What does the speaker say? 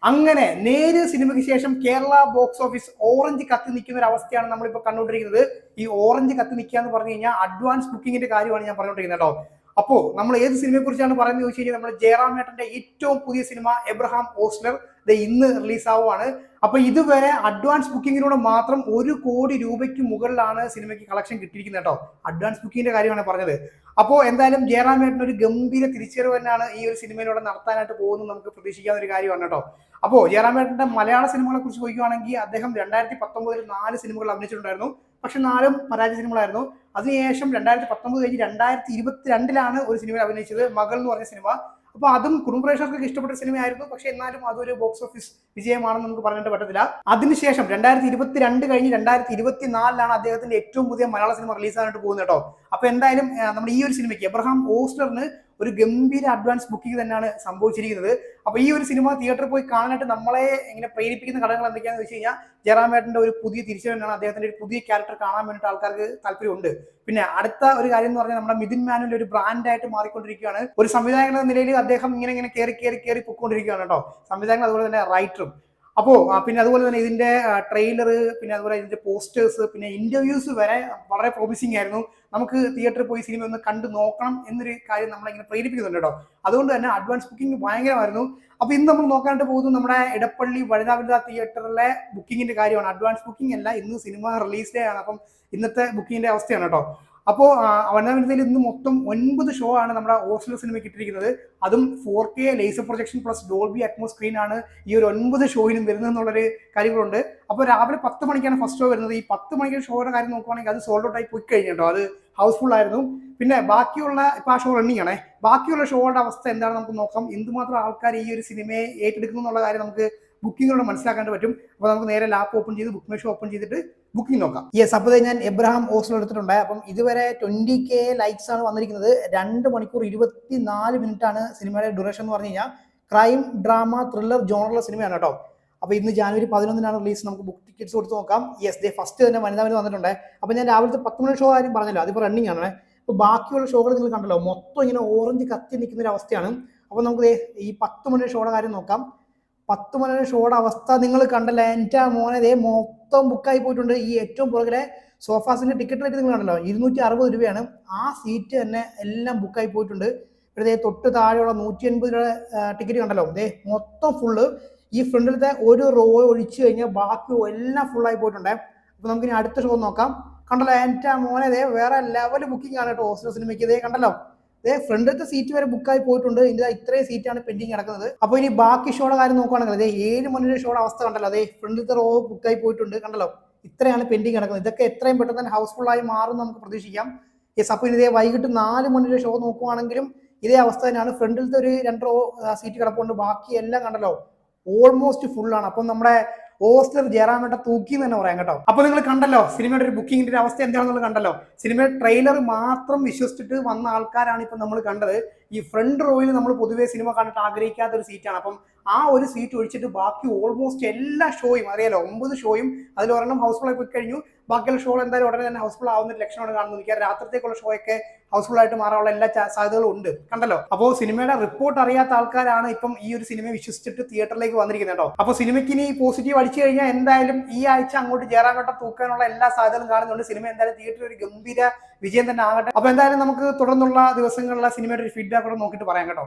അങ്ങനെ നേര് സിനിമയ്ക്ക് ശേഷം കേരള ബോക്സ് ഓഫീസ് ഓറഞ്ച് കത്തി നിൽക്കുന്ന ഒരു അവസ്ഥയാണ് നമ്മളിപ്പോൾ കണ്ടുകൊണ്ടിരിക്കുന്നത്. ഈ ഓറഞ്ച് കത്തി നിൽക്കുക എന്ന് പറഞ്ഞു കഴിഞ്ഞാൽ അഡ്വാൻസ് ബുക്കിങ്ങിന്റെ കാര്യമാണ് ഞാൻ പറഞ്ഞുകൊണ്ടിരിക്കുന്നത് കേട്ടോ. അപ്പോൾ നമ്മൾ ഏത് സിനിമയെ കുറിച്ചാണ് പറയുന്നത് ചോദിച്ചു കഴിഞ്ഞാൽ നമ്മൾ ജയറാമേട്ടന്റെ ഏറ്റവും പുതിയ സിനിമ എബ്രഹാം ഓസ്ലർ ഇന്ന് റിലീസ് ആവുകയാണ്. അപ്പൊ ഇതുവരെ അഡ്വാൻസ് ബുക്കിങ്ങിലൂടെ മാത്രം 1 കോടി രൂപയ്ക്ക് മുകളിലാണ് സിനിമയ്ക്ക് കളക്ഷൻ കിട്ടിയിരിക്കുന്നത് കേട്ടോ. അഡ്വാൻസ് ബുക്കിങ്ങിന്റെ കാര്യമാണ് പറഞ്ഞത്. അപ്പോൾ എന്തായാലും ജയറാമേട്ടൻ ഒരു ഗംഭീര തിരിച്ചറിവ് തന്നെയാണ് ഈ ഒരു സിനിമയിലൂടെ നടത്താനായിട്ട് പോകുന്നത് നമുക്ക് പ്രതീക്ഷിക്കാവുന്ന ഒരു കാര്യമാണ് കേട്ടോ. അപ്പോൾ ജയറാമേട്ടന്റെ മലയാള സിനിമകളെ കുറിച്ച് ചോദിക്കുകയാണെങ്കിൽ അദ്ദേഹം 2019 4 സിനിമകൾ അഭിനയിച്ചിട്ടുണ്ടായിരുന്നു. പക്ഷെ 4ഉം പരാജയ സിനിമകളായിരുന്നു. അതിനുശേഷം 2019 കഴിഞ്ഞ് 2022 ഒരു സിനിമയിൽ അഭിനയിച്ചത്, മകൾ എന്ന് പറഞ്ഞ സിനിമ. അപ്പൊ അതും കുടുംബപ്രേക്ഷകർക്ക് ഇഷ്ടപ്പെട്ട സിനിമയായിരുന്നു. പക്ഷെ എന്നാലും അതൊരു ബോക്സ് ഓഫീസ് വിജയമാണെന്ന് നമുക്ക് പറഞ്ഞിട്ട് പറ്റത്തില്ല. അതിനുശേഷം 2022 കഴിഞ്ഞ് 2024 അദ്ദേഹത്തിന്റെ ഏറ്റവും പുതിയ മലയാള സിനിമ റിലീസാനായിട്ട് പോകുന്നത് കേട്ടോ. അപ്പൊ എന്തായാലും നമ്മുടെ ഈ ഒരു സിനിമയ്ക്ക് എബ്രഹാം ഓസ്ലറിന് ഒരു ഗംഭീര അഡ്വാൻസ് ബുക്കിംഗ് തന്നെയാണ് സംഭവിച്ചിരിക്കുന്നത്. അപ്പൊ ഈ ഒരു സിനിമ തിയേറ്ററിൽ പോയി കാണാനായിട്ട് നമ്മളെ ഇങ്ങനെ പ്രേരിപ്പിക്കുന്ന ഘടകങ്ങൾ എന്തൊക്കെയാണെന്ന് വെച്ച് കഴിഞ്ഞാൽ ജയറാമേട്ടന്റെ ഒരു പുതിയ തിരിച്ചുവരവാണ്, അദ്ദേഹത്തിന്റെ ഒരു പുതിയ ക്യാരക്ടർ കാണാൻ വേണ്ടിയിട്ട് ആൾക്കാർക്ക് താല്പര്യമുണ്ട്. പിന്നെ അടുത്ത ഒരു കാര്യം എന്ന് പറഞ്ഞാൽ നമ്മുടെ മിഥുൻ മാനുവൽ ഒരു ബ്രാൻഡായിട്ട് മാറിക്കൊണ്ടിരിക്കുകയാണ്. ഒരു സംവിധായകൻ എന്ന നിലയിൽ അദ്ദേഹം ഇങ്ങനെ കയറി പൊയ്ക്കൊണ്ടിരിക്കുകയാണ് കേട്ടോ. സംവിധായകൻ അതുപോലെ തന്നെ റൈറ്ററും. അപ്പോൾ പിന്നെ അതുപോലെ തന്നെ ഇതിന്റെ ട്രെയിലർ, പിന്നെ അതുപോലെ ഇതിന്റെ പോസ്റ്റേഴ്സ്, പിന്നെ ഇന്റർവ്യൂസ് വരെ വളരെ പ്രോമിസിംഗ് ആയിരുന്നു. നമുക്ക് തിയേറ്ററിൽ പോയി സിനിമ ഒന്ന് കണ്ടു നോക്കണം എന്നൊരു കാര്യം നമ്മളിങ്ങനെ പ്രേരിപ്പിക്കുന്നുണ്ട് കേട്ടോ. അതുകൊണ്ട് തന്നെ അഡ്വാൻസ് ബുക്കിംഗ് ഭയങ്കരമായിരുന്നു. അപ്പൊ ഇന്ന് നമ്മൾ നോക്കാനായിട്ട് പോകുന്നത് നമ്മുടെ ഇടപ്പള്ളി വനിതാ തിയേറ്ററിലെ ബുക്കിങ്ങിന്റെ കാര്യമാണ്. അഡ്വാൻസ് ബുക്കിംഗ് അല്ല, ഇന്ന് സിനിമ റിലീസ് ഡേ ആണ്. അപ്പം ഇന്നത്തെ ബുക്കിങ്ങിന്റെ അവസ്ഥയാണ് കേട്ടോ. അപ്പോൾ വനിതാ ഇന്ന് മൊത്തം 9 ഷോ ആണ് നമ്മുടെ ഓസ്ലർ സിനിമയ്ക്ക് ഇട്ടിരിക്കുന്നത്. അതും 4K laser projection plus Dolby Atmos screen ആണ് ഈ ഒരു 9 ഷോയിനും വരുന്നത് എന്നുള്ളൊരു കാര്യങ്ങളുണ്ട്. അപ്പോൾ രാവിലെ 10 മണിക്കാണ് ഫസ്റ്റ് ഷോ വരുന്നത്. ഈ 10 മണിക്ക് ഷോയുടെ കാര്യം നോക്കുവാണെങ്കിൽ അത് സോൾഡ് ഔട്ട് ആയി പോയി കഴിഞ്ഞു കേട്ടോ. അത് ഹൗസ്ഫുൾ ആയിരുന്നു. പിന്നെ ബാക്കിയുള്ള ഇപ്പൊ ആ ഷോ റണ്ണിങ് ആണേ, ബാക്കിയുള്ള ഷോയുടെ അവസ്ഥ എന്താണ് നമുക്ക് നോക്കാം. എന്തുമാത്രം ആൾക്കാർ ഈ ഒരു സിനിമയെ ഏറ്റെടുക്കുന്നു എന്നുള്ള കാര്യം നമുക്ക് ബുക്കിങ്ങിലൂടെ മനസ്സിലാക്കാൻ പറ്റും. അപ്പോൾ നമുക്ക് നേരെ ലാപ്പ് ഓപ്പൺ ചെയ്ത് ബുക്ക് മൈ ഷോ ഓപ്പൺ ചെയ്തിട്ട് ബുക്കിംഗ് നോക്കാം. യെസ്, അപ്പോൾ ഞാൻ എബ്രഹാം ഓസ്ലർ എടുത്തിട്ടുണ്ട്. അപ്പം ഇതുവരെ 20K ലൈക്സ് ആണ് വന്നിരിക്കുന്നത്. 2 മണിക്കൂർ 24 മിനിറ്റ് ആണ് സിനിമയുടെ ഡ്യൂറേഷൻ എന്ന് പറഞ്ഞു കഴിഞ്ഞാൽ. ക്രൈം, ഡ്രാമ, ത്രില്ലർ ജോണറുള്ള സിനിമയാണ് കേട്ടോ. അപ്പോൾ ഇന്ന് ജനുവരി 11 റിലീസ്. നമുക്ക് ബുക്ക് ടിക്കറ്റ്സ് കൊടുത്ത് നോക്കാം. യെസ്, ഫസ്റ്റ് തന്നെ വനിതാ വന്നിട്ടുണ്ട്. അപ്പോൾ ഞാൻ രാവിലത്തെ 10 മണി ഷോ കാര്യം പറഞ്ഞല്ലോ, അതിപ്പോൾ റണ്ണിങ് ആണ്. അപ്പോൾ ബാക്കിയുള്ള ഷോകൾ നിങ്ങൾ കണ്ടല്ലോ, മൊത്തം ഇങ്ങനെ ഓറഞ്ച് കത്തി നിൽക്കുന്ന ഒരു അവസ്ഥയാണ്. അപ്പോൾ നമുക്ക് ഈ 10 മണി ഷോയുടെ കാര്യം നോക്കാം. 10 മണി ഷോയുടെ അവസ്ഥ നിങ്ങൾ കണ്ടല്ലോ. എൻ്റെ മോനെ മൊത്തം ബുക്കായി പോയിട്ടുണ്ട്. ഈ ഏറ്റവും പുറകിലെ സോഫാസിന്റെ ടിക്കറ്റ് റേറ്റ് നിങ്ങൾ കണ്ടല്ലോ, 260 രൂപയാണ്. ആ സീറ്റ് തന്നെ എല്ലാം ബുക്കായി പോയിട്ടുണ്ട്. ഇവിടെ തൊട്ട് താഴെയുള്ള 180 രൂപ ടിക്കറ്റ് കണ്ടല്ലോ, മൊത്തം ഫുള്ള്. ഈ ഫ്രണ്ടിലത്തെ ഒരു റോ ഒഴിച്ചു കഴിഞ്ഞാൽ ബാക്കി എല്ലാം ഫുള്ളായി പോയിട്ടുണ്ട്. അപ്പൊ നമുക്ക് ഇനി അടുത്ത ഷോ നോക്കാം. കണ്ടല്ലോ എൻ്റെ മോനെ, വേറെ ലെവൽ ബുക്കിംഗ് ആണ് കേട്ടോ ഓസ്ലർ സിനിമയ്ക്ക്. കണ്ടല്ലോ, ഫ്രണ്ടിലത്തെ സീറ്റ് വരെ ബുക്കായി പോയിട്ടുണ്ട്. ഇതിന്റെ ഇത്രയും സീറ്റാണ് പെൻഡിങ് കിടക്കുന്നത്. അപ്പോൾ ഇനി ബാക്കി ഷോയുടെ കാര്യം നോക്കുകയാണെങ്കിൽ 7 മണിയുടെ ഷോയുടെ അവസ്ഥ കണ്ടല്ലോ, ഫ്രണ്ടിലത്തെ റോ ബുക്കായി പോയിട്ടുണ്ട്. കണ്ടല്ലോ, ഇത്രയാണ് പെൻഡിങ് കിടക്കുന്നത്. ഇതൊക്കെ എത്രയും പെട്ടെന്ന് തന്നെ ഹൗസ്ഫുൾ ആയി മാറും നമുക്ക് പ്രതീക്ഷിക്കാം. യെസ്, അപ്പോൾ ഇനി വൈകിട്ട് 4 മണിയുടെ ഷോ നോക്കുവാണെങ്കിലും ഇതേ അവസ്ഥ തന്നെയാണ്. ഫ്രണ്ടിലത്തെ ഒരു 2 റോ സീറ്റ് കിടപ്പുണ്ട്. ബാക്കി എല്ലാം കണ്ടല്ലോ ഓൾമോസ്റ്റ് ഫുള്ളാണ്. അപ്പം നമ്മുടെ ഓസ്ലർ ജയറാമേട്ടൻ തൂക്കി എന്ന് തന്നെ പറയാം കേട്ടോ. അപ്പൊ നിങ്ങൾ കണ്ടല്ലോ സിനിമയുടെ ഒരു ബുക്കിങ്ങിന്റെ അവസ്ഥ എന്താണെന്നുള്ളത് കണ്ടല്ലോ. സിനിമയുടെ ട്രെയിലർ മാത്രം വിശ്വസിച്ചിട്ട് വന്ന ആൾക്കാരാണ് ഇപ്പൊ നമ്മൾ കണ്ടത്. ഈ ഫ്രണ്ട് റോയിൽ നമ്മൾ പൊതുവേ സിനിമ കണ്ടിട്ട് ആഗ്രഹിക്കാത്ത ഒരു സീറ്റാണ്. അപ്പം ആ ഒരു സീറ്റ് ഒഴിച്ചിട്ട് ബാക്കി ഓൾമോസ്റ്റ് എല്ലാ ഷോയും അറിയാലോ, 9 ഷോയും അതിൽ ഒരെണ്ണം ഹൗസ്ഫുൾ ആയി പോയി കഴിഞ്ഞു. ബാക്കിയുള്ള ഷോ എന്തായാലും ഉടനെ തന്നെ ഹൗസ്ഫുൾ ആവുന്ന ഒരു ലക്ഷണമാണ് കാണുന്നത്. എനിക്ക് രാത്രിത്തേക്കുള്ള ഷോ ഒക്കെ ഹൗസ്ഫുൾ ആയിട്ട് മാറാനുള്ള എല്ലാ സാധ്യതകളും ഉണ്ട്. കണ്ടല്ലോ, അപ്പോൾ സിനിമയുടെ റിപ്പോർട്ട് അറിയാത്ത ആൾക്കാരാണ് ഇപ്പം ഈ ഒരു സിനിമ വിശ്വസിച്ചിട്ട് തിയേറ്ററിലേക്ക് വന്നിരിക്കുന്നത് കേട്ടോ. അപ്പോൾ സിനിമയ്ക്ക് ഇനി പോസിറ്റീവ് അടിച്ചു കഴിഞ്ഞാൽ എന്തായാലും ഈ ആഴ്ച അങ്ങോട്ട് ജയറാമേട്ടൻ തൂക്കാനുള്ള എല്ലാ സാധ്യതകളും കാണുന്നുണ്ട്. സിനിമ എന്തായാലും തിയേറ്ററിൽ ഒരു ഗംഭീര വിജയം തന്നെ ആകട്ടെ. അപ്പോൾ എന്തായാലും നമുക്ക് തുടർന്നുള്ള ദിവസങ്ങളിലെ സിനിമയുടെ ഒരു ഫീഡ്ബാക്ക് കൂടെ നോക്കിയിട്ട് പറയാം കേട്ടോ.